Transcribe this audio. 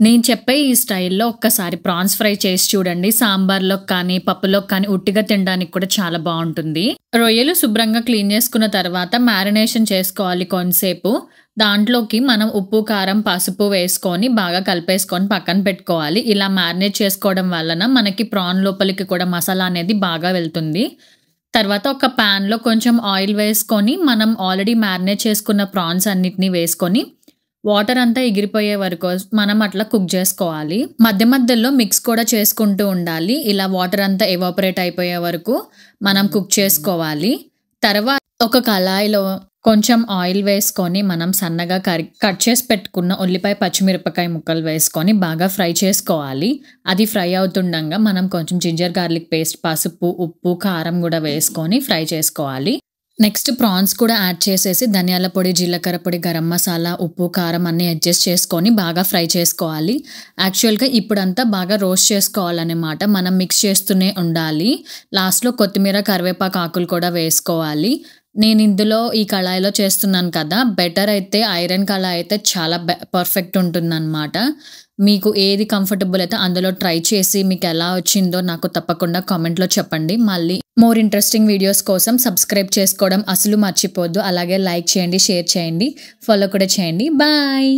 నేను చెప్పే ఈ స్టైల్‌లో ఒక్కసారి ప్రాన్స్ ఫ్రై చేసి చూడండి. సాంబార్‌లోకి కానీ, పప్పులోకి కానీ ఉట్టిగా తినడానికి కూడా చాలా బావుంటుంది. రొయ్యలు శుభ్రంగా క్లీన్ చేసుకున్న తర్వాత మ్యారినేషన్ చేసుకోవాలి కొంసేపు. దాంట్లోకి మనం ఉప్పు, కారం, పసుపు వేసుకొని బాగా కలిపేసుకొని పక్కన పెట్టుకోవాలి. ఇలా మ్యారినేట్ చేసుకోవడం వలన మనకి ప్రాన్ లోపలికి కూడా మసాలా అనేది బాగా వెళ్తుంది. తర్వాత ఒక పాన్‌లో కొంచెం ఆయిల్ వేసుకొని మనం ఆల్రెడీ మ్యారినేట్ చేసుకున్న ప్రాన్స్ అన్నిటిని వేసుకొని వాటర్ అంతా ఎగిరిపోయే వరకు మనం అట్లా కుక్ చేసుకోవాలి. మధ్య మధ్యలో మిక్స్ కూడా చేసుకుంటూ ఉండాలి. ఇలా వాటర్ అంతా ఎవాపరేట్ అయిపోయే వరకు మనం కుక్ చేసుకోవాలి. తర్వాత ఒక కళాయిలో కొంచెం ఆయిల్ వేసుకొని మనం సన్నగా కట్ చేసి పెట్టుకున్న ఉల్లిపాయ, పచ్చిమిరపకాయ ముక్కలు వేసుకొని బాగా ఫ్రై చేసుకోవాలి. అది ఫ్రై అవుతుండగా మనం కొంచెం జింజర్ గార్లిక్ పేస్ట్, పసుపు, ఉప్పు, కారం కూడా వేసుకొని ఫ్రై చేసుకోవాలి. నెక్స్ట్ ప్రాన్స్ కూడా యాడ్ చేసేసి ధనియాల పొడి, జీలకర్ర పొడి, గరం మసాలా, ఉప్పు, కారం అన్నీ అడ్జస్ట్ చేసుకొని బాగా ఫ్రై చేసుకోవాలి. యాక్చువల్‌గా ఇప్పుడంతా బాగా రోస్ట్ చేసుకోవాలన్నమాట. మనం మిక్స్ చేస్తూనే ఉండాలి. లాస్ట్‌లో కొత్తిమీర, కరివేపాకు ఆకులు కూడా వేసుకోవాలి. నేను ఇందులో ఈ కళాయిలో చేస్తున్నాను కదా! బెటర్ అయితే ఐరన్ కళాయి అయితే చాలా పర్ఫెక్ట్ ఉంటుందన్నమాట. మీకు ఏది కంఫర్టబుల్ అయితే అందులో ట్రై చేసి మీకు ఎలా వచ్చిందో నాకు తప్పకుండా కామెంట్‌లో చెప్పండి. మళ్ళీ మోర్ ఇంట్రెస్టింగ్ వీడియోస్ కోసం సబ్స్క్రైబ్ చేసుకోవడం అస్సలు మర్చిపోవద్దు. అలాగే లైక్ చేయండి, షేర్ చేయండి, ఫాలో కూడా చేయండి. బాయ్.